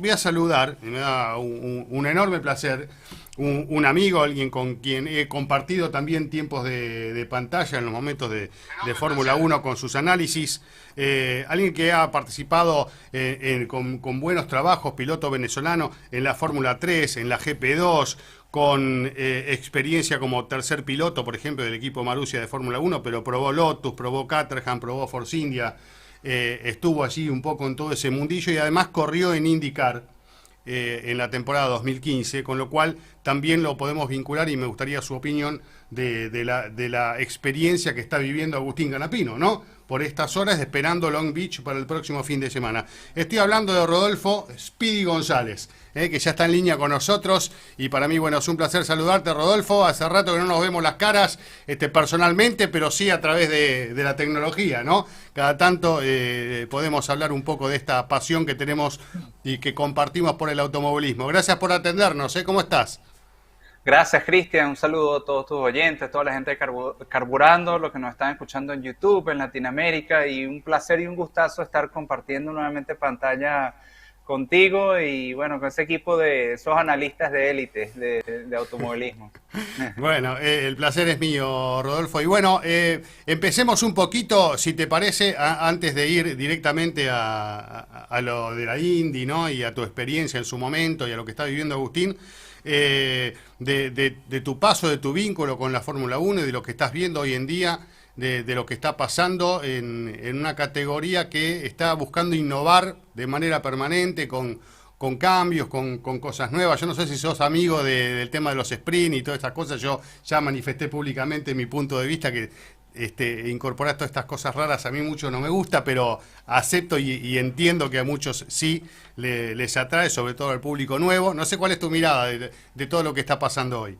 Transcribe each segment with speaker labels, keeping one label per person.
Speaker 1: voy a saludar, y me da un enorme placer, un amigo, alguien con quien he compartido también tiempos de pantalla en los momentos de Fórmula 1 con sus análisis, alguien que ha participado con buenos trabajos, piloto venezolano en la Fórmula 3, en la GP2, con experiencia como tercer piloto, por ejemplo, del equipo Marussia de Fórmula 1, pero probó Lotus, probó Caterham, probó Force India, estuvo allí un poco en todo ese mundillo y además corrió en IndyCar en la temporada 2015, con lo cual también lo podemos vincular y me gustaría su opinión de la experiencia que está viviendo Agustín Canapino, ¿no? Por estas horas esperando Long Beach para el próximo fin de semana. Estoy hablando de Rodolfo Speedy González, que ya está en línea con nosotros y para mí, bueno, es un placer saludarte, Rodolfo. Hace rato que no nos vemos las caras personalmente, pero sí a través de la tecnología, ¿no? Cada tanto podemos hablar un poco de esta pasión que tenemos y que compartimos por el automovilismo. Gracias por atendernos, ¿cómo estás?
Speaker 2: Gracias, Cristian. Un saludo a todos tus oyentes, toda la gente de Carburando, los que nos están escuchando en YouTube, en Latinoamérica, y un placer y un gustazo estar compartiendo nuevamente pantalla contigo y bueno, con ese equipo de esos analistas de élite de automovilismo.
Speaker 1: Bueno, el placer es mío, Rodolfo. Y bueno, empecemos un poquito, si te parece, antes de ir directamente a lo de la Indy, ¿no? Y a tu experiencia en su momento y a lo que está viviendo Agustín. De tu paso, de tu vínculo con la Fórmula 1 y de lo que estás viendo hoy en día, de lo que está pasando en una categoría que está buscando innovar de manera permanente, con cambios, con cosas nuevas. Yo no sé si sos amigo del tema de los sprint y todas estas cosas. Yo ya manifesté públicamente mi punto de vista que incorporar todas estas cosas raras a mí mucho no me gusta, pero acepto y entiendo que a muchos sí les atrae, sobre todo al público nuevo. No sé cuál es tu mirada de todo lo que está pasando hoy.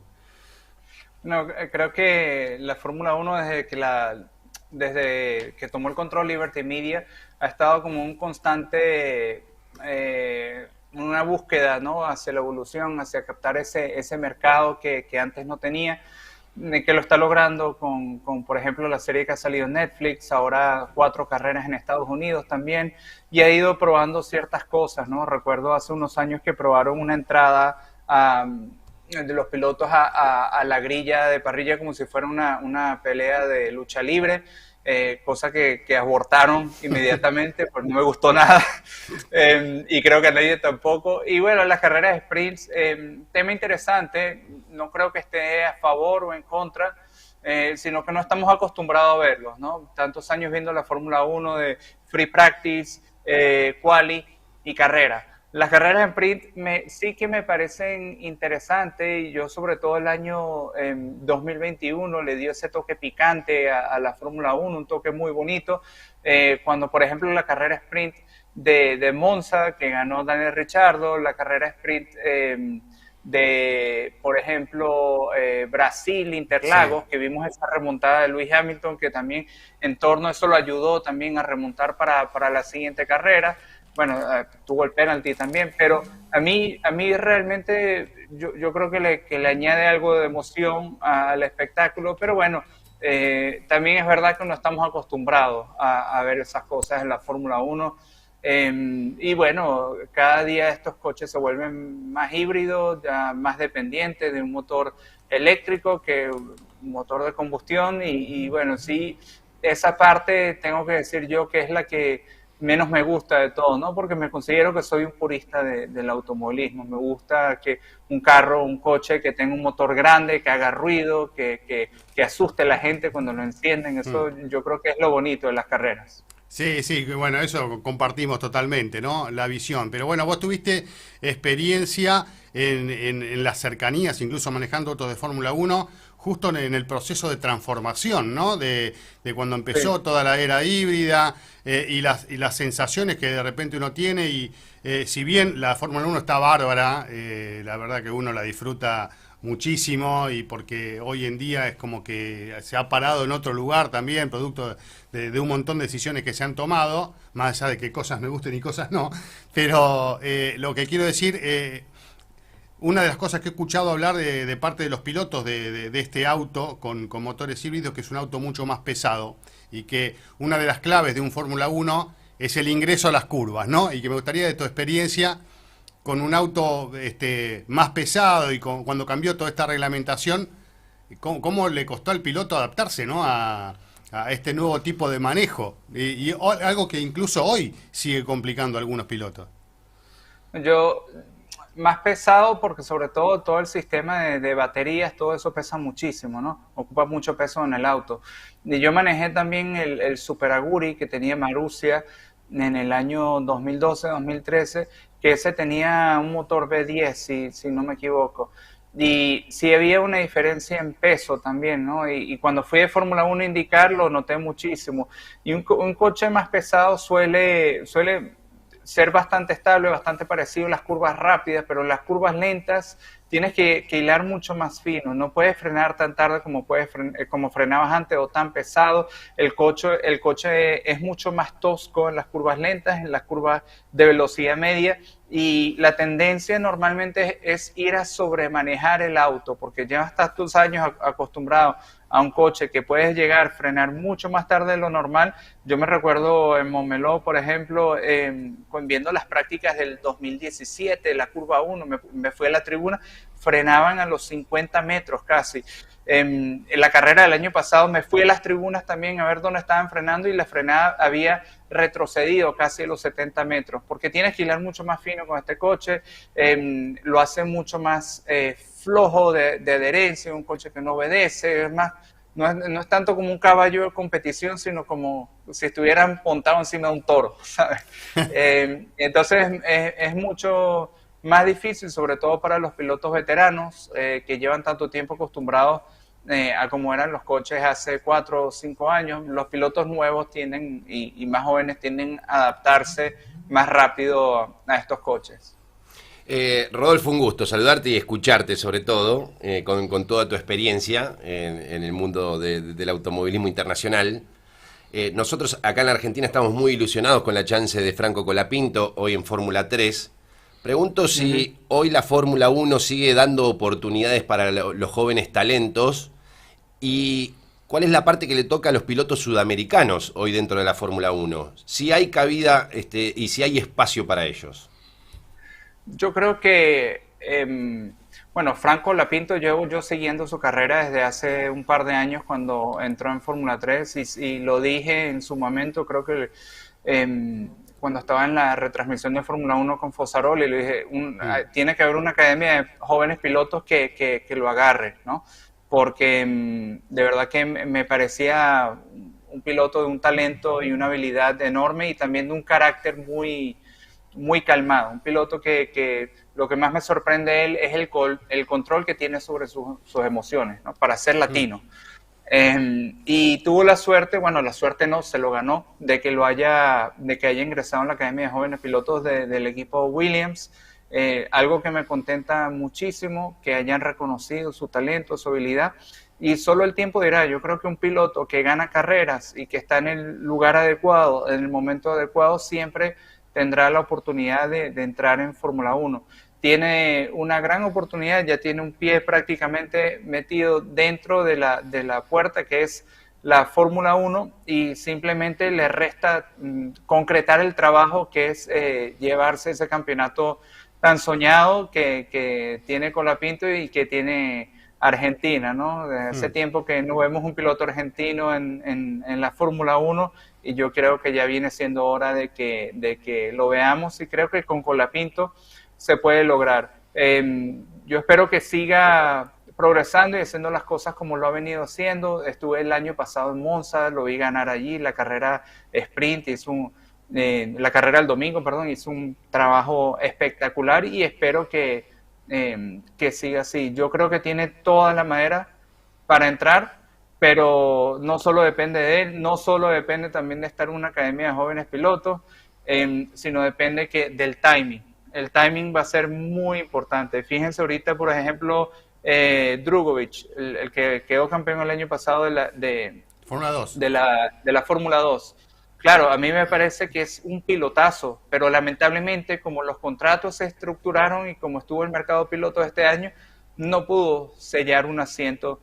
Speaker 2: No, creo que la Fórmula 1 desde que tomó el control Liberty Media ha estado como un constante una búsqueda, ¿no? Hacia la evolución, hacia captar ese mercado que antes no tenía, que lo está logrando con, por ejemplo, la serie que ha salido en Netflix, ahora 4 carreras en Estados Unidos también, y ha ido probando ciertas cosas, ¿no? Recuerdo hace unos años que probaron una entrada de los pilotos a la grilla de parrilla como si fuera una pelea de lucha libre, cosa que abortaron inmediatamente, pues no me gustó nada, y creo que a nadie tampoco. Y bueno, las carreras de sprints, tema interesante, no creo que esté a favor o en contra, sino que no estamos acostumbrados a verlos, ¿no? Tantos años viendo la Fórmula 1 de free practice, quali y carrera. Las carreras en sprint sí que me parecen interesantes y yo sobre todo el año 2021 le dio ese toque picante a la Fórmula 1, un toque muy bonito, cuando por ejemplo la carrera sprint de Monza que ganó Daniel Ricciardo, la carrera sprint por ejemplo, Brasil, Interlagos, sí, que vimos esa remontada de Lewis Hamilton, que también en torno a eso lo ayudó también a remontar para la siguiente carrera. Bueno, tuvo el penalti también, pero a mí realmente yo creo que le añade algo de emoción al espectáculo, pero bueno, también es verdad que no estamos acostumbrados a ver esas cosas en la Fórmula 1. Y bueno, cada día estos coches se vuelven más híbridos, ya más dependientes de un motor eléctrico que un motor de combustión y bueno, sí, esa parte tengo que decir yo que es la que menos me gusta de todo, ¿no? Porque me considero que soy un purista del automovilismo. Me gusta que un carro, un coche que tenga un motor grande, que haga ruido, que asuste a la gente cuando lo encienden. Eso yo creo que es lo bonito de las carreras.
Speaker 1: Sí, sí, bueno, eso compartimos totalmente, ¿no? La visión. Pero bueno, vos tuviste experiencia en las cercanías, incluso manejando autos de Fórmula 1, justo en el proceso de transformación, ¿no? De cuando empezó
Speaker 2: Sí.
Speaker 1: toda la era híbrida y las sensaciones que de repente uno tiene. Y si bien la Fórmula 1 está bárbara, la verdad que uno la disfruta muchísimo y porque hoy en día es como que se ha parado en otro lugar también, producto de un montón de decisiones que se han tomado, más allá de que cosas me gusten y cosas no, pero lo que quiero decir, una de las cosas que he escuchado hablar de parte de los pilotos de este auto con motores híbridos, que es un auto mucho más pesado y que una de las claves de un Fórmula 1 es el ingreso a las curvas, ¿no? Y que me gustaría de tu experiencia con un auto más pesado y cuando cambió toda esta reglamentación, ¿cómo le costó al piloto adaptarse, ¿no? A este nuevo tipo de manejo? Algo que incluso hoy sigue complicando a algunos pilotos.
Speaker 2: Yo, más pesado porque sobre todo el sistema de baterías, todo eso pesa muchísimo, ¿no? Ocupa mucho peso en el auto. Y yo manejé también el Super Aguri que tenía Marussia en el año 2012-2013, que ese tenía un motor V10, si no me equivoco. Y sí había una diferencia en peso también, ¿no? Y cuando fui de Fórmula 1 a indicar, lo noté muchísimo. Y un coche más pesado suele ser bastante estable, bastante parecido en las curvas rápidas, pero en las curvas lentas tienes que hilar mucho más fino. No puedes frenar tan tarde como frenabas antes o tan pesado. El coche es mucho más tosco en las curvas lentas, en las curvas de velocidad media, y la tendencia normalmente es ir a sobremanejar el auto, porque ya estás tus años acostumbrado a un coche que puedes llegar a frenar mucho más tarde de lo normal. Yo me recuerdo en Montmeló, por ejemplo, viendo las prácticas del 2017, la curva 1, me fui a la tribuna, frenaban a los 50 metros casi. En la carrera del año pasado me fui a las tribunas también a ver dónde estaban frenando y la frenada había retrocedido casi a los 70 metros, porque tienes que hilar mucho más fino con este coche, lo hace mucho más flojo de adherencia, un coche que no obedece, es más, no es tanto como un caballo de competición, sino como si estuvieran montados encima de un toro, ¿sabes? Entonces es mucho más difícil, sobre todo para los pilotos veteranos que llevan tanto tiempo acostumbrados a como eran los coches hace 4 o 5 años. Los pilotos nuevos tienden y más jóvenes tienden a adaptarse más rápido a estos coches.
Speaker 3: Rodolfo, un gusto saludarte y escucharte, sobre todo, con toda tu experiencia en el mundo del automovilismo internacional. Nosotros acá en la Argentina estamos muy ilusionados con la chance de Franco Colapinto hoy en Fórmula 3. Pregunto si hoy la Fórmula 1 sigue dando oportunidades para los jóvenes talentos y cuál es la parte que le toca a los pilotos sudamericanos hoy dentro de la Fórmula 1. Si hay cabida y si hay espacio para ellos.
Speaker 2: Yo creo que, bueno, Franco Lapinto llevo yo siguiendo su carrera desde hace un par de años cuando entró en Fórmula 3 y lo dije en su momento, creo que cuando estaba en la retransmisión de Fórmula 1 con Fossaroli, le dije, tiene que haber una academia de jóvenes pilotos que lo agarre, ¿no? Porque de verdad que me parecía un piloto de un talento y una habilidad enorme y también de un carácter muy calmado, un piloto que lo que más me sorprende de él es el control que tiene sobre sus emociones, ¿no? Para ser latino. Y tuvo la suerte, bueno, la suerte no, se lo ganó, de que haya ingresado en la Academia de Jóvenes Pilotos del equipo Williams, algo que me contenta muchísimo, que hayan reconocido su talento, su habilidad, y solo el tiempo dirá. Yo creo que un piloto que gana carreras y que está en el lugar adecuado, en el momento adecuado, siempre tendrá la oportunidad de entrar en Fórmula 1. Tiene una gran oportunidad, ya tiene un pie prácticamente metido dentro de la puerta que es la Fórmula 1 y simplemente le resta concretar el trabajo que es llevarse ese campeonato tan soñado que tiene Colapinto y que tiene Argentina, ¿no? Desde hace tiempo que no vemos un piloto argentino en la Fórmula 1 y yo creo que ya viene siendo hora de que lo veamos y creo que con Colapinto se puede lograr. Yo espero que siga progresando y haciendo las cosas como lo ha venido haciendo. Estuve el año pasado en Monza, lo vi ganar allí, la carrera sprint, la carrera del domingo, perdón, hizo un trabajo espectacular y espero que siga así. Yo creo que tiene toda la madera para entrar, pero no solo depende de él, no solo depende también de estar en una academia de jóvenes pilotos, sino depende del timing. El timing va a ser muy importante. Fíjense ahorita, por ejemplo, Drugovich, el que quedó campeón el año pasado de
Speaker 1: Fórmula 2.
Speaker 2: de la Fórmula 2. Claro, a mí me parece que es un pilotazo, pero lamentablemente como los contratos se estructuraron y como estuvo el mercado de pilotos este año, no pudo sellar un asiento,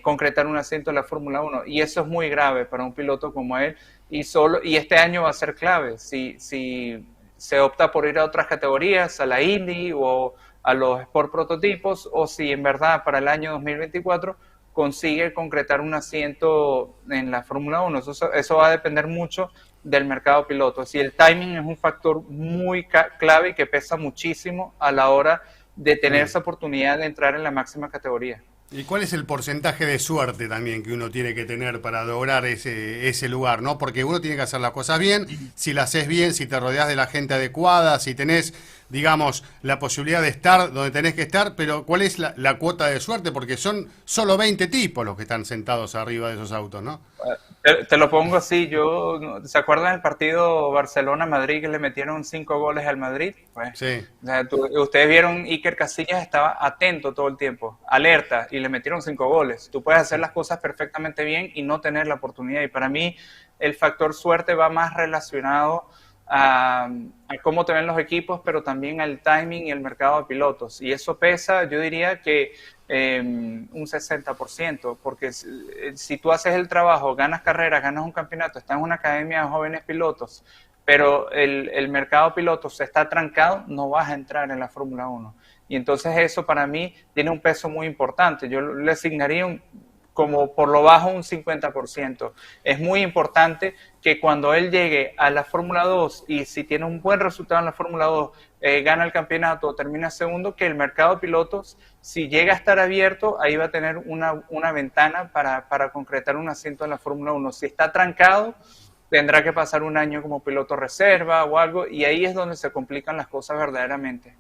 Speaker 2: concretar un asiento en la Fórmula 1 y eso es muy grave para un piloto como él y este año va a ser clave. Si se opta por ir a otras categorías, a la Indy o a los Sport Prototipos, o si en verdad para el año 2024 consigue concretar un asiento en la Fórmula 1. Eso va a depender mucho del mercado piloto. Si el timing es un factor muy clave y que pesa muchísimo a la hora de tener esa oportunidad de entrar en la máxima categoría.
Speaker 1: ¿Y cuál es el porcentaje de suerte también que uno tiene que tener para lograr ese lugar, ¿no? Porque uno tiene que hacer las cosas bien, si las haces bien, si te rodeas de la gente adecuada, si tenés, digamos, la posibilidad de estar donde tenés que estar, pero ¿cuál es la cuota de suerte? Porque son solo 20 tipos los que están sentados arriba de esos autos, ¿no?
Speaker 2: Te lo pongo así, ¿se acuerdan del partido Barcelona-Madrid que le metieron 5 goles al Madrid? Pues,
Speaker 1: sí.
Speaker 2: O sea, ustedes vieron, Iker Casillas estaba atento todo el tiempo, alerta, y le metieron 5 goles. Tú puedes hacer las cosas perfectamente bien y no tener la oportunidad. Y para mí el factor suerte va más relacionado a cómo te ven los equipos, pero también al timing y el mercado de pilotos. Y eso pesa, yo diría que un 60%, porque si tú haces el trabajo, ganas carreras, ganas un campeonato, estás en una academia de jóvenes pilotos, pero el mercado de pilotos está trancado, no vas a entrar en la Fórmula 1. Y entonces eso para mí tiene un peso muy importante. Yo le asignaría como por lo bajo un 50%. Es muy importante que cuando él llegue a la Fórmula 2 y si tiene un buen resultado en la Fórmula 2, gana el campeonato o termina segundo, que el mercado de pilotos, si llega a estar abierto, ahí va a tener una ventana para concretar un asiento en la Fórmula 1. Si está trancado, tendrá que pasar un año como piloto reserva o algo, y ahí es donde se complican las cosas verdaderamente.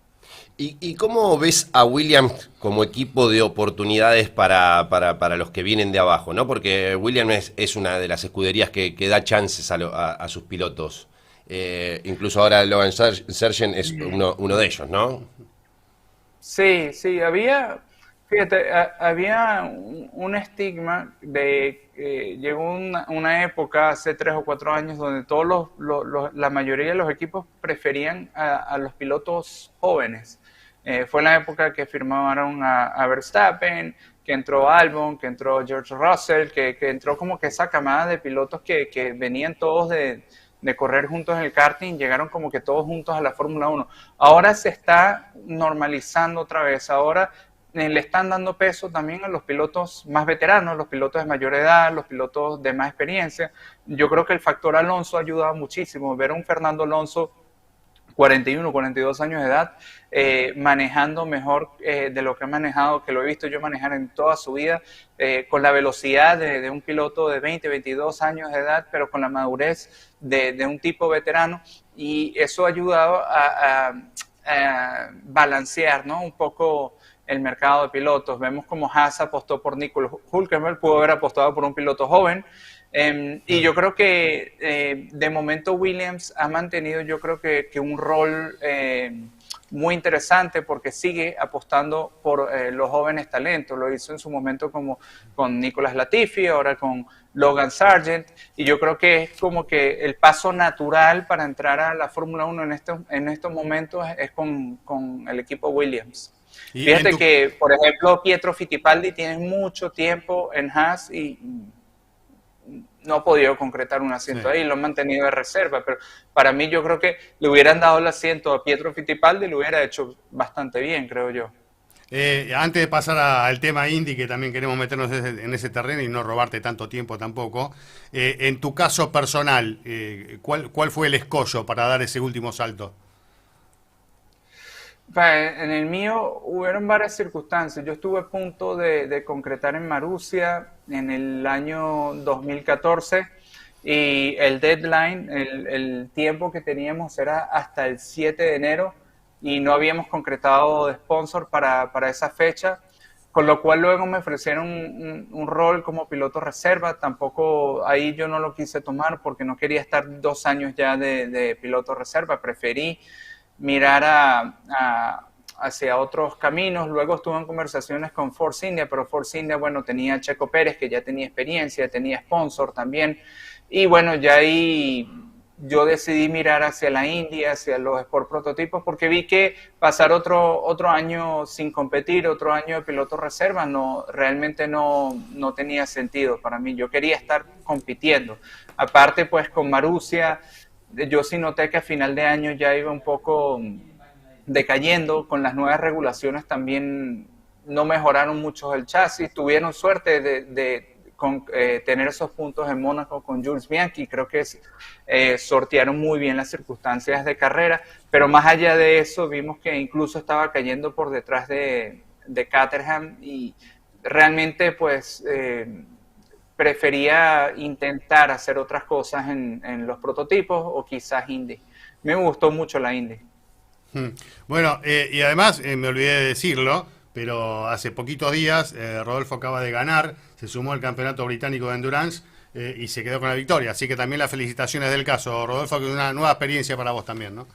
Speaker 3: ¿Y cómo ves a Williams como equipo de oportunidades para los que vienen de abajo, ¿no? Porque Williams es una de las escuderías que da chances a sus pilotos. Incluso ahora Logan Sargent es uno de ellos, ¿no?
Speaker 2: Sí, había un estigma de llegó una época hace 3 o 4 años donde la mayoría de los equipos preferían a los pilotos jóvenes. Fue la época que firmaron a Verstappen, que entró Albon, que entró George Russell, que entró como que esa camada de pilotos que venían todos de correr juntos en el karting, llegaron como que todos juntos a la Fórmula 1. Ahora se está normalizando otra vez, ahora le están dando peso también a los pilotos más veteranos, los pilotos de mayor edad, los pilotos de más experiencia. Yo creo que el factor Alonso ha ayudado muchísimo, ver a un Fernando Alonso 41, 42 años de edad, manejando mejor de lo que ha manejado, que lo he visto yo manejar en toda su vida, con la velocidad de un piloto de 20, 22 años de edad, pero con la madurez de un tipo veterano, y eso ha ayudado a balancear, ¿no?, un poco el mercado de pilotos. Vemos como Haas apostó por Nico Hülkenberg, pudo haber apostado por un piloto joven, y yo creo que de momento Williams ha mantenido, yo creo que un rol muy interesante porque sigue apostando por los jóvenes talentos. Lo hizo en su momento como con Nicolas Latifi, ahora con Logan Sargent, y yo creo que es como que el paso natural para entrar a la Fórmula 1 en estos momentos es con el equipo Williams. Fíjate que, por ejemplo, Pietro Fittipaldi tiene mucho tiempo en Haas y no ha podido concretar un asiento ahí, lo han mantenido de reserva, pero para mí yo creo que le hubieran dado el asiento a Pietro Fittipaldi y lo hubiera hecho bastante bien, creo yo.
Speaker 1: Antes de pasar al tema Indy, que también queremos meternos en ese terreno y no robarte tanto tiempo tampoco, en tu caso personal, ¿cuál fue el escollo para dar ese último salto?
Speaker 2: En el mío hubieron varias circunstancias. Yo estuve a punto de concretar en Marussia en el año 2014 y el deadline, el tiempo que teníamos era hasta el 7 de enero y no habíamos concretado de sponsor para esa fecha, con lo cual luego me ofrecieron un rol como piloto reserva. Tampoco ahí yo no lo quise tomar porque no quería estar 2 años ya de piloto reserva, preferí mirar hacia otros caminos. Luego estuve en conversaciones con Force India, pero Force India, bueno, tenía a Checo Pérez, que ya tenía experiencia, tenía sponsor también, y bueno, ya ahí yo decidí mirar hacia la India, hacia los Sport Prototipos, porque vi que pasar otro año sin competir, otro año de piloto reserva, realmente no tenía sentido para mí. Yo quería estar compitiendo. Aparte, pues con Marussia, yo sí noté que a final de año ya iba un poco decayendo. Con las nuevas regulaciones también no mejoraron mucho el chasis. Tuvieron suerte de tener esos puntos en Mónaco con Jules Bianchi. Creo que sortearon muy bien las circunstancias de carrera, pero más allá de eso vimos que incluso estaba cayendo por detrás de Caterham, y realmente pues prefería intentar hacer otras cosas en los prototipos o quizás Indy. Me gustó mucho la Indy.
Speaker 1: Mm. Bueno, y además, me olvidé de decirlo, pero hace poquitos días Rodolfo acaba de ganar, se sumó al Campeonato Británico de Endurance y se quedó con la victoria. Así que también las felicitaciones del caso, Rodolfo, que es una nueva experiencia para vos también, ¿no?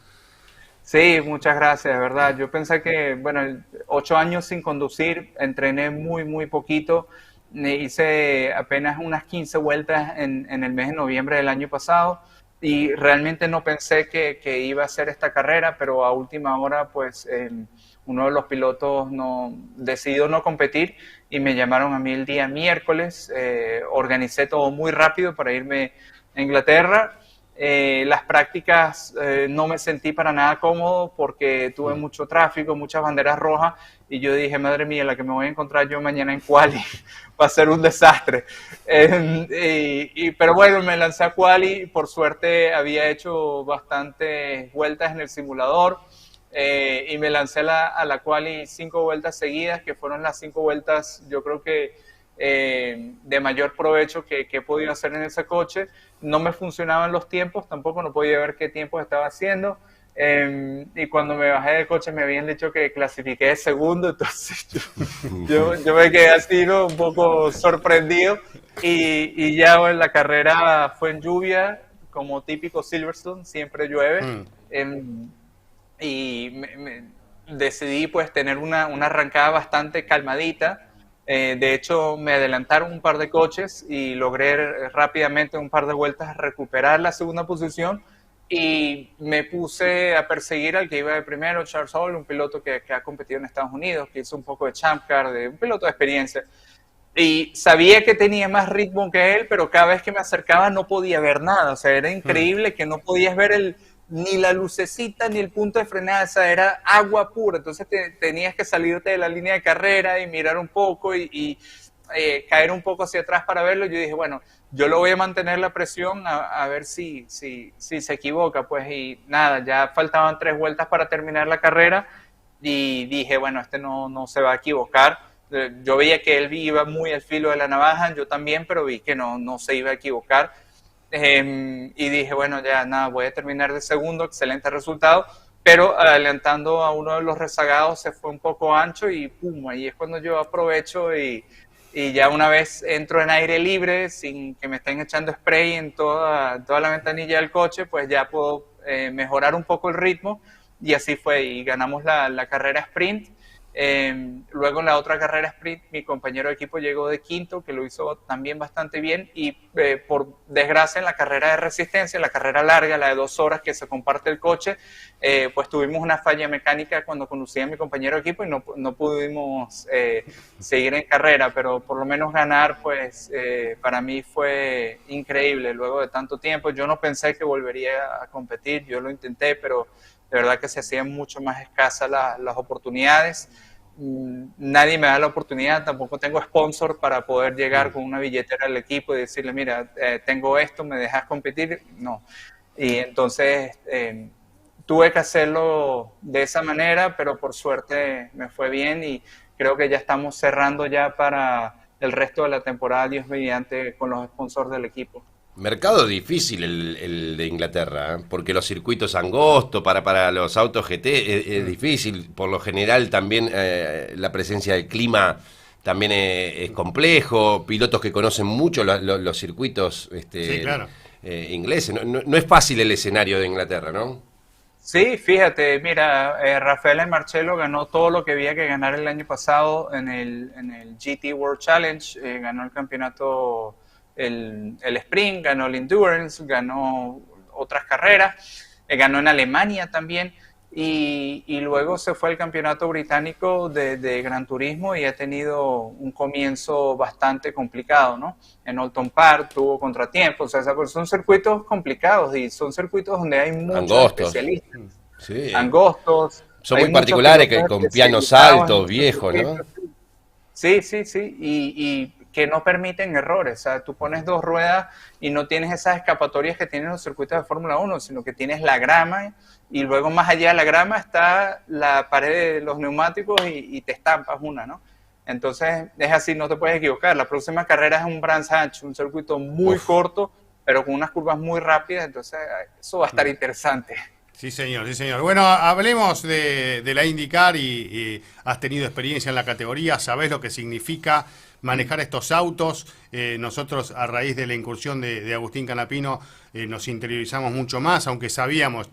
Speaker 2: Sí, muchas gracias, de verdad. Yo pensé que, bueno, 8 años sin conducir, entrené muy, muy poquito. Hice apenas unas 15 vueltas en el mes de noviembre del año pasado, y realmente no pensé que iba a hacer esta carrera, pero a última hora, pues uno de los pilotos no, decidió no competir y me llamaron a mí el día miércoles. Organicé todo muy rápido para irme a Inglaterra. Las prácticas no me sentí para nada cómodo porque tuve
Speaker 1: Mm.
Speaker 2: mucho tráfico, muchas banderas rojas, y yo dije, madre mía, la que me voy a encontrar yo mañana en quali va a ser un desastre. Pero bueno, me lancé a quali. Por suerte había hecho bastantes vueltas en el simulador, y me lancé a la quali 5 vueltas seguidas, que fueron las 5 vueltas, yo creo que de mayor provecho que he podido hacer en ese coche. No me funcionaban los tiempos, tampoco no podía ver qué tiempos estaba haciendo. Y cuando me bajé del coche me habían dicho que clasifiqué de segundo, entonces yo me quedé así, ¿no? Un poco sorprendido. Y ya bueno, la carrera fue en lluvia, como típico Silverstone, siempre llueve.
Speaker 1: Mm.
Speaker 2: Em, y decidí pues tener una arrancada bastante calmadita. De hecho, me adelantaron un par de coches y logré rápidamente, un par de vueltas, recuperar la segunda posición, y me puse a perseguir al que iba de primero, Charles Hall, un piloto que ha competido en Estados Unidos, que hizo un poco de Champ Car, un piloto de experiencia. Y sabía que tenía más ritmo que él, pero cada vez que me acercaba no podía ver nada. O sea, era
Speaker 1: Mm.
Speaker 2: increíble que no podías ver ni la lucecita ni el punto de frenada. O sea, era agua pura. Entonces tenías que salirte de la línea de carrera y mirar un poco y caer un poco hacia atrás para verlo. Yo dije, bueno, yo lo voy a mantener la presión a ver si se equivoca. Pues y nada, ya faltaban 3 vueltas para terminar la carrera, y dije, bueno, este no se va a equivocar. Yo veía que él iba muy al filo de la navaja, yo también, pero vi que no se iba a equivocar. Y dije, bueno, ya nada, voy a terminar de segundo, excelente resultado, pero adelantando a uno de los rezagados se fue un poco ancho, y pum, ahí es cuando yo aprovecho, y ya una vez entro en aire libre, sin que me estén echando spray en toda la ventanilla del coche, pues ya puedo mejorar un poco el ritmo, y así fue, y ganamos la carrera sprint. Luego en la otra carrera sprint mi compañero de equipo llegó de quinto, que lo hizo también bastante bien, y por desgracia en la carrera de resistencia, la carrera larga, la de 2 horas que se comparte el coche, pues tuvimos una falla mecánica cuando conducía a mi compañero de equipo y no pudimos seguir en carrera, pero por lo menos ganar pues para mí fue increíble luego de tanto tiempo. Yo no pensé que volvería a competir, yo lo intenté, pero de verdad que se hacían mucho más escasas las oportunidades. Nadie me da la oportunidad, tampoco tengo sponsor para poder llegar
Speaker 1: Mm.
Speaker 2: con una billetera al equipo y decirle, mira, tengo esto, ¿me dejas competir? No. Y entonces tuve que hacerlo de esa manera, pero por suerte me fue bien, y creo que ya estamos cerrando ya para el resto de la temporada, Dios mediante, con los sponsors del equipo.
Speaker 3: Mercado difícil el de Inglaterra, ¿eh? Porque los circuitos angostos para los autos GT es
Speaker 1: Mm.
Speaker 3: difícil. Por lo general también la presencia del clima también es complejo. Pilotos que conocen mucho los circuitos
Speaker 1: Sí, claro.
Speaker 3: ingleses. No es fácil el escenario de Inglaterra, ¿no?
Speaker 2: Sí, fíjate, mira, Rafael Marcelo ganó todo lo que había que ganar el año pasado en el GT World Challenge. Ganó el campeonato, el sprint, ganó el endurance, ganó otras carreras, ganó en Alemania también. y luego se fue al campeonato británico de Gran Turismo y ha tenido un comienzo bastante complicado, ¿no? En Oulton Park tuvo contratiempos, o sea, pues son circuitos complicados y son circuitos donde hay muchos
Speaker 3: Angostos.
Speaker 2: especialistas,
Speaker 3: Sí.
Speaker 2: angostos,
Speaker 3: Son
Speaker 2: hay
Speaker 3: muy
Speaker 2: muchos
Speaker 3: particulares, que
Speaker 2: pilotos
Speaker 3: con pianos
Speaker 2: especializados en
Speaker 3: altos,
Speaker 2: muchos
Speaker 3: viejos, ¿no?
Speaker 2: circuitos. Sí, sí, sí, y que no permiten errores. O sea, tú pones dos ruedas y no tienes esas escapatorias que tienen los circuitos de Fórmula 1, sino que tienes la grama y luego más allá de la grama está la pared de los neumáticos y te estampas una, ¿no? Entonces es así, no te puedes equivocar. La próxima carrera es un Brands Hatch, un circuito muy
Speaker 3: Uf.
Speaker 2: corto, pero con unas curvas muy rápidas, entonces eso va a estar interesante.
Speaker 1: Sí, señor, sí, señor. Bueno, hablemos de la IndyCar y has tenido experiencia en la categoría, sabés lo que significa manejar estos autos. Nosotros, a raíz de la incursión de Agustín Canapino, nos interiorizamos mucho más, aunque sabíamos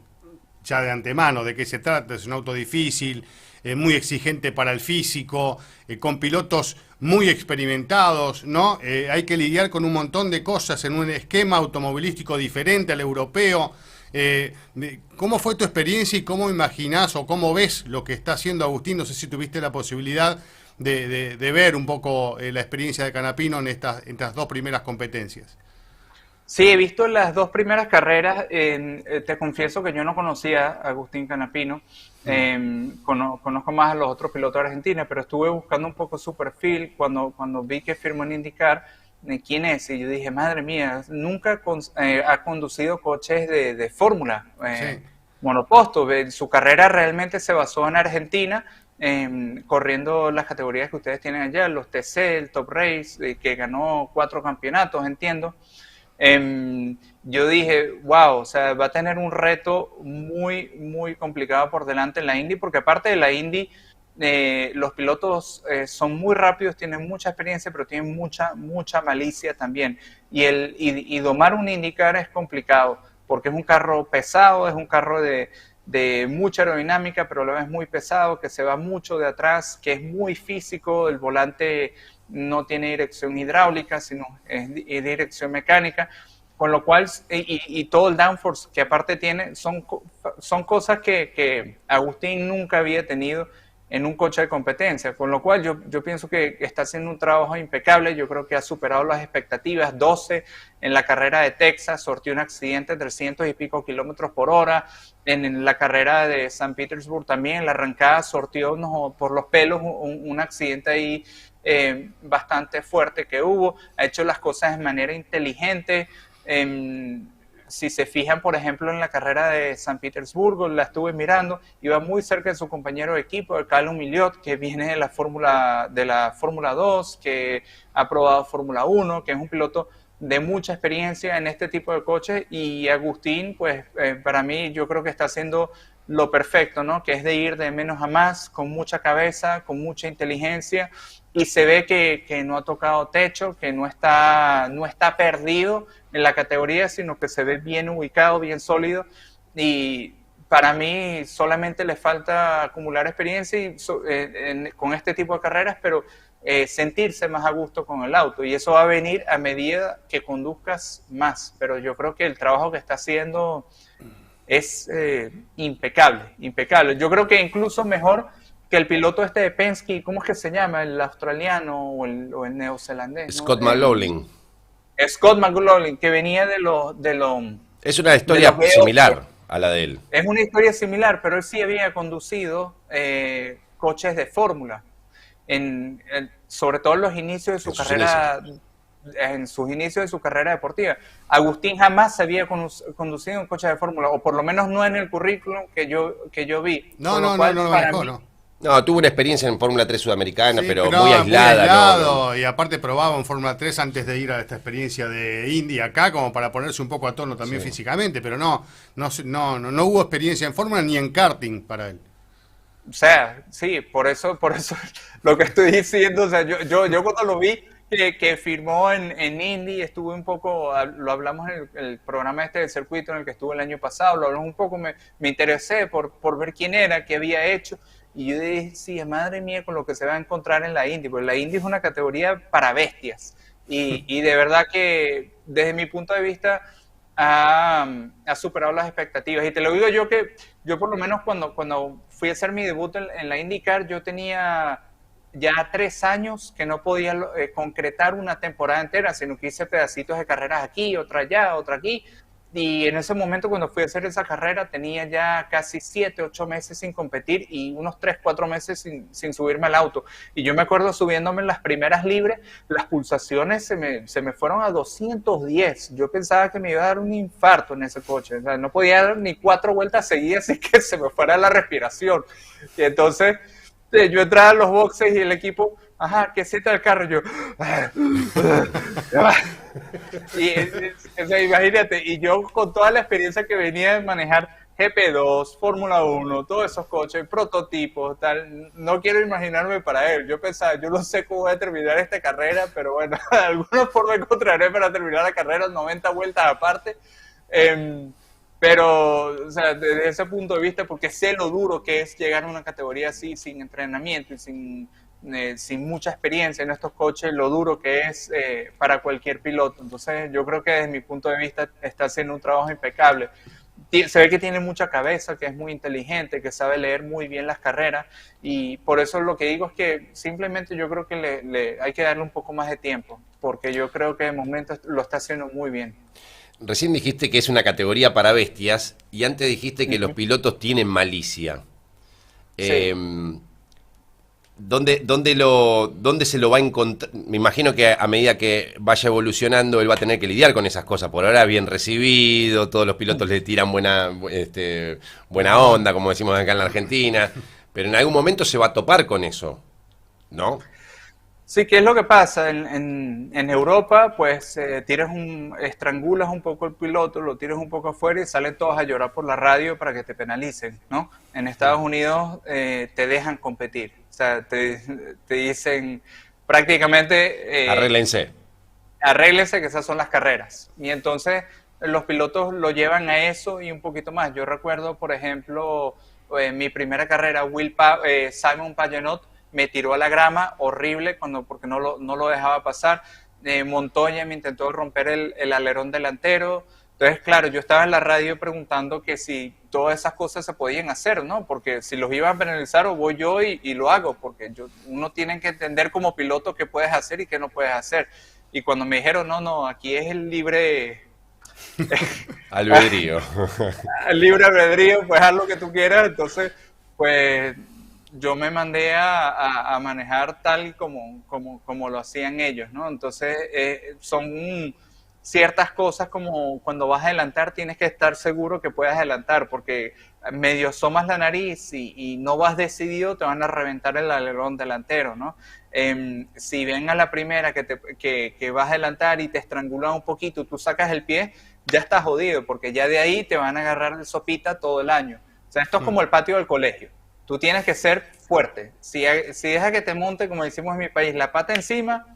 Speaker 1: ya de antemano de qué se trata. Es un auto difícil, muy exigente para el físico, con pilotos muy experimentados, ¿no? Hay que lidiar con un montón de cosas en un esquema automovilístico diferente al europeo. ¿Cómo fue tu experiencia y cómo imaginás o cómo ves lo que está haciendo Agustín? No sé si tuviste la posibilidad de ver un poco la experiencia de Canapino en estas dos primeras competencias.
Speaker 2: Sí, he visto las dos primeras carreras. Te confieso que yo no conocía a Agustín Canapino. Conozco más a los otros pilotos argentinos, pero estuve buscando un poco su perfil cuando vi que firmó en IndyCar. ¿Quién es? Y yo dije, madre mía, nunca ha conducido coches de fórmula,
Speaker 1: Sí.
Speaker 2: monoposto. Su carrera realmente se basó en Argentina, corriendo las categorías que ustedes tienen allá, los TC, el Top Race, que ganó 4 campeonatos, entiendo. Yo dije, wow, o sea, va a tener un reto muy, muy complicado por delante en la Indy, porque aparte de la Indy, los pilotos son muy rápidos, tienen mucha experiencia, pero tienen mucha, mucha malicia también. Y domar un IndyCar es complicado, porque es un carro pesado, es un carro de mucha aerodinámica, pero a la vez muy pesado, que se va mucho de atrás, que es muy físico, el volante no tiene dirección hidráulica, sino es dirección mecánica, con lo cual, y todo el downforce que aparte tiene, son cosas que Agustín nunca había tenido en un coche de competencia, con lo cual yo pienso que está haciendo un trabajo impecable. Yo creo que ha superado las expectativas. 12 en la carrera de Texas, sortió un accidente de 300 y pico kilómetros por hora. En la carrera de San Petersburg también, la arrancada sortió por los pelos un accidente ahí bastante fuerte que hubo. Ha hecho las cosas de manera inteligente. Si se fijan, por ejemplo, en la carrera de San Petersburgo, la estuve mirando, iba muy cerca de su compañero de equipo, de Callum Ilott, que viene de la Fórmula 2, que ha probado Fórmula 1, que es un piloto de mucha experiencia en este tipo de coches. Y Agustín, pues para mí yo creo que está haciendo lo perfecto, ¿no? Que es de ir de menos a más, con mucha cabeza, con mucha inteligencia, y se ve que no ha tocado techo, que no está perdido en la categoría, sino que se ve bien ubicado, bien sólido. Y para mí solamente le falta acumular experiencia con este tipo de carreras, pero sentirse más a gusto con el auto, y eso va a venir a medida que conduzcas más. Pero yo creo que el trabajo que está haciendo es impecable, impecable. Yo creo que incluso mejor que el piloto este de Penske. ¿Cómo es que se llama? ¿El australiano o el neozelandés?
Speaker 3: Scott
Speaker 2: ¿no?
Speaker 3: McLaughlin.
Speaker 2: Scott McLaughlin, que venía de los
Speaker 3: Es una historia similar a la de él.
Speaker 2: Es una historia similar, pero él sí había conducido coches de fórmula, sobre todo en los inicios de su carrera, en sus inicios de su carrera deportiva. Agustín jamás había conducido un coche de fórmula, o por lo menos no en el currículum que yo vi.
Speaker 1: No manejó, no.
Speaker 3: No, tuvo una experiencia en Fórmula 3 sudamericana,
Speaker 1: Sí,
Speaker 3: pero muy aislada.
Speaker 1: No. Y aparte probaba en Fórmula 3 antes de ir a esta experiencia de Indy acá, como para ponerse un poco a tono también físicamente, pero no hubo experiencia en Fórmula ni en karting para él.
Speaker 2: O sea, sí, por eso lo que estoy diciendo. O sea, yo cuando lo vi que firmó en Indy, estuve un poco, lo hablamos en el programa este del circuito en el que estuve el año pasado, lo hablamos un poco, me interesé por ver quién era, qué había hecho. Y yo dije, sí, madre mía, con lo que se va a encontrar en la Indy, porque la Indy es una categoría para bestias. Y de verdad que, desde mi punto de vista, ha superado las expectativas. Y te lo digo yo que yo por lo menos cuando fui a hacer mi debut en la IndyCar, yo tenía ya 3 años que no podía concretar una temporada entera, sino que hice pedacitos de carreras aquí, otra allá, otra aquí. Y en ese momento cuando fui a hacer esa carrera tenía ya casi 7, 8 meses sin competir y unos 3, 4 meses sin subirme al auto. Y yo me acuerdo subiéndome en las primeras libres, las pulsaciones se me fueron a 210. Yo pensaba que me iba a dar un infarto en ese coche. O sea, no podía dar ni 4 vueltas seguidas sin que se me fuera la respiración. Y entonces yo entraba a los boxes y el equipo, ajá, ¿qué cita el carro? Y yo, o sea, imagínate, y yo con toda la experiencia que venía de manejar GP2, Fórmula 1, todos esos coches, prototipos, tal, no quiero imaginarme para él. Yo pensaba, yo no sé cómo voy a terminar esta carrera, pero bueno, de alguna forma encontraré para terminar la carrera 90 vueltas aparte. Pero, o sea, desde ese punto de vista, porque sé lo duro que es llegar a una categoría así, sin entrenamiento y sin mucha experiencia en estos coches, lo duro que es para cualquier piloto. Entonces, yo creo que desde mi punto de vista está haciendo un trabajo impecable. Se ve que tiene mucha cabeza, que es muy inteligente, que sabe leer muy bien las carreras, y por eso lo que digo es que simplemente yo creo que hay que darle un poco más de tiempo, porque yo creo que de momento lo está haciendo muy bien.
Speaker 3: Recién dijiste que es una categoría para bestias y antes dijiste que los pilotos tienen malicia.
Speaker 2: Sí.
Speaker 3: ¿Dónde se lo va a encontrar? Me imagino que a medida que vaya evolucionando él va a tener que lidiar con esas cosas. Por ahora bien recibido, todos los pilotos le tiran buena onda, como decimos acá en la Argentina, pero en algún momento se va a topar con eso, ¿no?
Speaker 2: Sí, ¿qué es lo que pasa? En Europa, pues estrangulas un poco el piloto, lo tiras un poco afuera y salen todos a llorar por la radio para que te penalicen, ¿no? En Estados Unidos te dejan competir, o sea, te dicen prácticamente...
Speaker 3: Arréglense.
Speaker 2: Arréglense que esas son las carreras. Y entonces los pilotos lo llevan a eso y un poquito más. Yo recuerdo, por ejemplo, mi primera carrera, Simon Pagenaud, me tiró a la grama horrible porque no lo dejaba pasar. Montoya me intentó romper el alerón delantero. Entonces, claro, yo estaba en la radio preguntando que si todas esas cosas se podían hacer, ¿no? Porque si los iban a penalizar o voy yo y lo hago, porque uno tiene que entender como piloto qué puedes hacer y qué no puedes hacer. Y cuando me dijeron, no, aquí es el libre...
Speaker 3: albedrío.
Speaker 2: El libre albedrío, pues haz lo que tú quieras. Entonces, pues... yo me mandé a manejar tal como lo hacían ellos, ¿no? Entonces, son ciertas cosas como cuando vas a adelantar tienes que estar seguro que puedas adelantar, porque medio asomas la nariz y no vas decidido, te van a reventar el alerón delantero, ¿no? Si ven a la primera que vas a adelantar y te estrangulan un poquito, tú sacas el pie, ya estás jodido, porque ya de ahí te van a agarrar de sopita todo el año. O sea, esto es como el patio del colegio. Tú tienes que ser fuerte. Si deja que te monte, como decimos en mi país, la pata encima,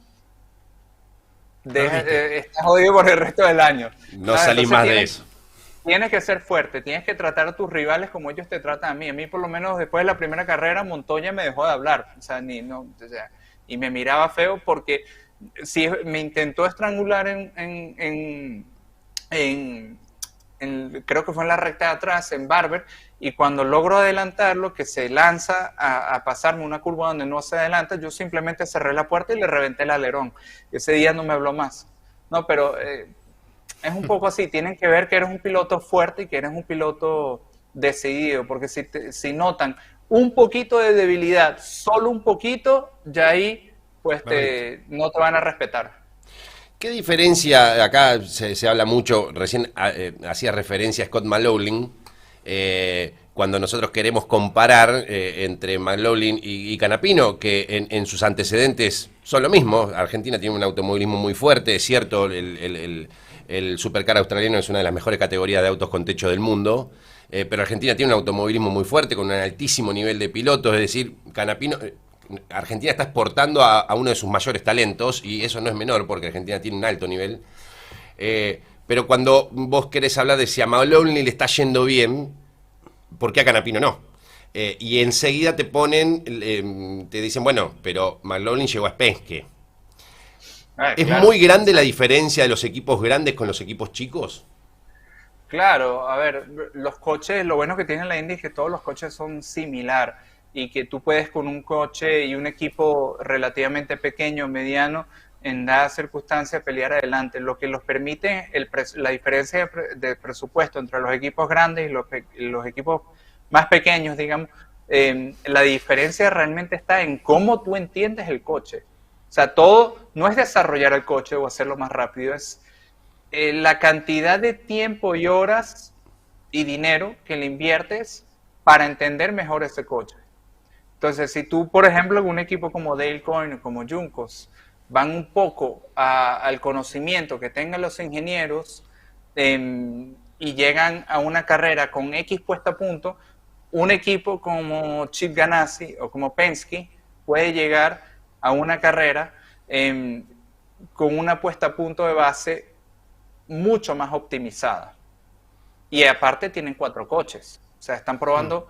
Speaker 2: estás jodido por el resto del año.
Speaker 3: No salís más de eso.
Speaker 2: Tienes que ser fuerte, tienes que tratar a tus rivales como ellos te tratan a mí. A mí, por lo menos, después de la primera carrera, Montoya me dejó de hablar. O sea, y me miraba feo porque sí, me intentó estrangular creo que fue en la recta de atrás, en Barber, y cuando logro adelantarlo, que se lanza a pasarme una curva donde no se adelanta, yo simplemente cerré la puerta y le reventé el alerón. Ese día no me habló más. No, pero es un poco así, tienen que ver que eres un piloto fuerte y que eres un piloto decidido, porque si notan un poquito de debilidad, solo un poquito, ya ahí pues no te van a respetar.
Speaker 3: ¿Qué diferencia, acá se habla mucho, recién hacía referencia a Scott McLaughlin, cuando nosotros queremos comparar entre McLaughlin y Canapino, que en sus antecedentes son lo mismo? Argentina tiene un automovilismo muy fuerte, es cierto, el supercar australiano es una de las mejores categorías de autos con techo del mundo, pero Argentina tiene un automovilismo muy fuerte, con un altísimo nivel de pilotos, es decir, Canapino... Argentina está exportando a uno de sus mayores talentos, y eso no es menor porque Argentina tiene un alto nivel. Pero cuando vos querés hablar de si a McLaughlin le está yendo bien, ¿por qué a Canapino no? Y enseguida te ponen, te dicen, bueno, pero McLaughlin llegó a Penske. ¿Es
Speaker 2: Claro.
Speaker 3: muy grande la diferencia de los equipos grandes con los equipos chicos?
Speaker 2: Claro, a ver, los coches, lo bueno que tiene la Indy es que todos los coches son similar y que tú puedes con un coche y un equipo relativamente pequeño, mediano, en dadas circunstancias pelear adelante. Lo que los permite la diferencia de presupuesto entre los equipos grandes y los equipos más pequeños, digamos, la diferencia realmente está en cómo tú entiendes el coche. O sea, todo no es desarrollar el coche o hacerlo más rápido, es la cantidad de tiempo y horas y dinero que le inviertes para entender mejor ese coche. Entonces, si tú, por ejemplo, en un equipo como Dale Coyne o como Juncos van un poco al conocimiento que tengan los ingenieros y llegan a una carrera con X puesta a punto, un equipo como Chip Ganassi o como Penske puede llegar a una carrera con una puesta a punto de base mucho más optimizada. Y aparte tienen 4 coches. O sea, están probando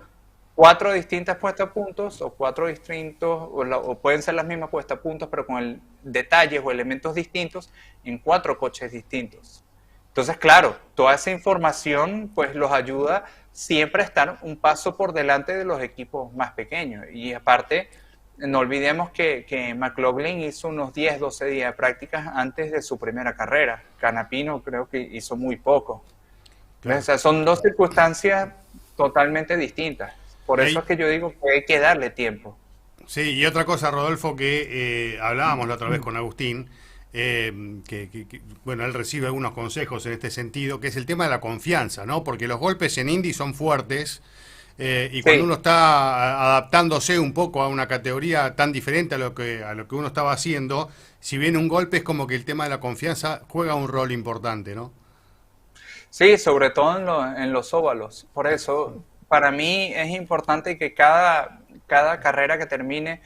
Speaker 2: 4 distintas puestas a puntos o 4 distintos, o pueden ser las mismas puestas a puntos, pero con detalles o elementos distintos en 4 coches distintos. Entonces, claro, toda esa información pues los ayuda siempre a estar un paso por delante de los equipos más pequeños. Y aparte, no olvidemos que McLaughlin hizo unos 10, 12 días de prácticas antes de su primera carrera. Canapino creo que hizo muy poco.
Speaker 1: Claro.
Speaker 2: O sea, son 2 circunstancias totalmente distintas. Por eso es que yo digo que hay que darle tiempo.
Speaker 1: Sí, y otra cosa, Rodolfo, que hablábamos la otra vez con Agustín, bueno, él recibe algunos consejos en este sentido, que es el tema de la confianza, ¿no? Porque los golpes en Indy son fuertes, y cuando uno está adaptándose un poco a una categoría tan diferente a lo que uno estaba haciendo, si viene un golpe es como que el tema de la confianza juega un rol importante, ¿no?
Speaker 2: Sí, sobre todo en los óvalos. Por eso, para mí es importante que cada carrera que termine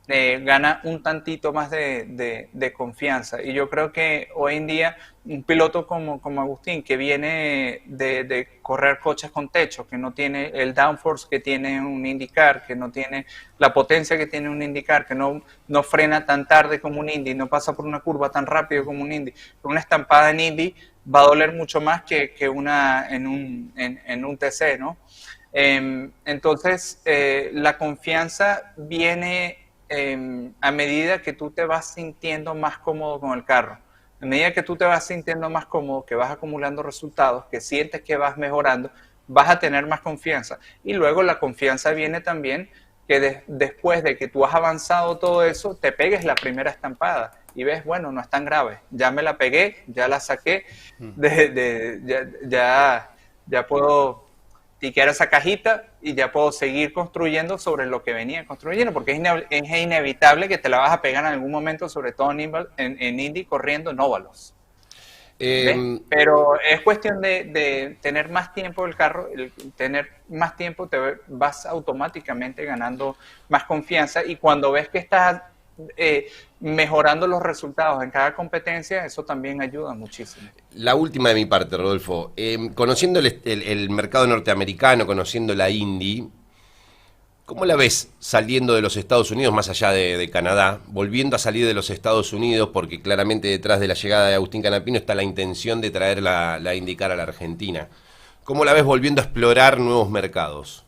Speaker 2: gana un tantito más de confianza. Y yo creo que hoy en día un piloto como Agustín, que viene de correr coches con techo, que no tiene el downforce que tiene un IndyCar, que no tiene la potencia que tiene un IndyCar, que no frena tan tarde como un Indy, no pasa por una curva tan rápido como un Indy, una estampada en Indy va a doler mucho más que una en un TC, ¿no? Entonces, la confianza viene a medida que tú te vas sintiendo más cómodo con el carro. A medida que tú te vas sintiendo más cómodo, que vas acumulando resultados, que sientes que vas mejorando, vas a tener más confianza. Y luego la confianza viene también que después de que tú has avanzado todo eso, te pegues la primera estampada y ves, bueno, no es tan grave. Ya me la pegué, ya la saqué, ya puedo tiquear esa cajita y ya puedo seguir construyendo sobre lo que venía construyendo, porque es inevitable que te la vas a pegar en algún momento, sobre todo en Indy, corriendo en óvalos. Pero es cuestión de tener más tiempo el carro, tener más tiempo te vas automáticamente ganando más confianza, y cuando ves que estás mejorando los resultados en cada competencia, eso también ayuda muchísimo.
Speaker 3: La última de mi parte, Rodolfo. Conociendo el mercado norteamericano, conociendo la Indy, ¿cómo la ves saliendo de los Estados Unidos, más allá de Canadá, volviendo a salir de los Estados Unidos, porque claramente detrás de la llegada de Agustín Canapino está la intención de traer la IndyCar a la Argentina? ¿Cómo la ves volviendo a explorar nuevos mercados?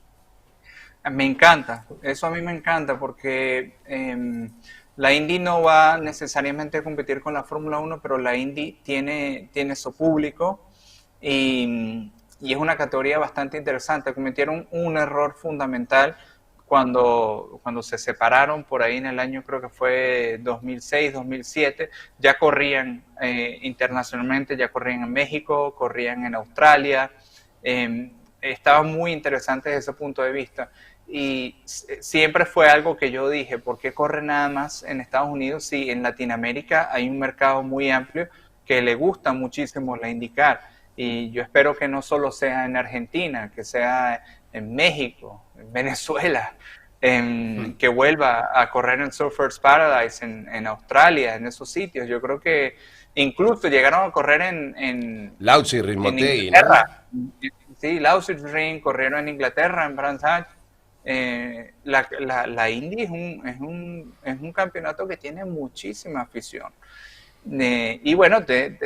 Speaker 2: Me encanta, eso a mí me encanta, porque la Indy no va necesariamente a competir con la Fórmula 1, pero la Indy tiene su público y es una categoría bastante interesante. Cometieron un error fundamental cuando se separaron por ahí en el año, creo que fue 2006, 2007. Ya corrían internacionalmente, ya corrían en México, corrían en Australia. Estaba muy interesante desde ese punto de vista. Y siempre fue algo que yo dije, ¿por qué corre nada más en Estados Unidos si en Latinoamérica hay un mercado muy amplio que le gusta muchísimo la IndyCar? Y yo espero que no solo sea en Argentina, que sea en México, en Venezuela, que vuelva a correr en Surfers Paradise, en Australia, en esos sitios. Yo creo que incluso llegaron a correr en
Speaker 3: Lausi, Rimotegi,
Speaker 2: Inglaterra, ¿no? Sí, Lausi Ring, corrieron en Inglaterra, en Brands Hatch. La Indy es un campeonato que tiene muchísima afición. Y bueno,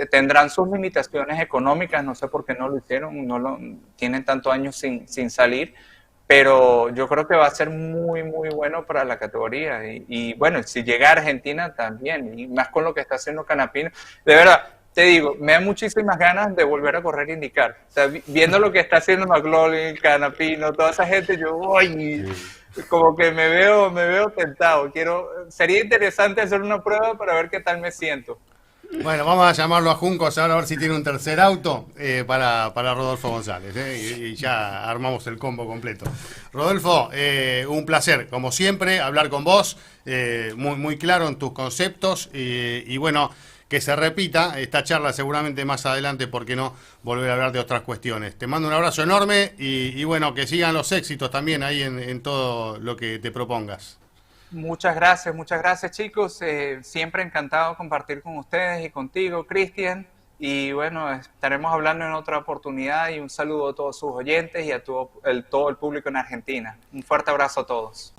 Speaker 2: tendrán sus limitaciones económicas, no sé por qué no lo hicieron, tienen tantos años sin salir, pero yo creo que va a ser muy, muy bueno para la categoría. Y bueno, si llega a Argentina también, y más con lo que está haciendo Canapino, de verdad, te digo, me da muchísimas ganas de volver a correr IndyCar. O sea, viendo lo que está haciendo McLaughlin, Canapino, toda esa gente, yo voy, como que me veo tentado. Sería interesante hacer una prueba para ver qué tal me siento.
Speaker 1: Bueno, vamos a llamarlo a Juncos ahora a ver si tiene un tercer auto para Rodolfo González, y ya armamos el combo completo. Rodolfo, un placer, como siempre, hablar con vos, muy, muy claro en tus conceptos y bueno, que se repita esta charla seguramente más adelante, porque no volver a hablar de otras cuestiones. Te mando un abrazo enorme y bueno, que sigan los éxitos también ahí en todo lo que te propongas.
Speaker 2: Muchas gracias chicos. Siempre encantado de compartir con ustedes y contigo, Cristian. Y bueno, estaremos hablando en otra oportunidad y un saludo a todos sus oyentes y a todo el público en Argentina. Un fuerte abrazo a todos.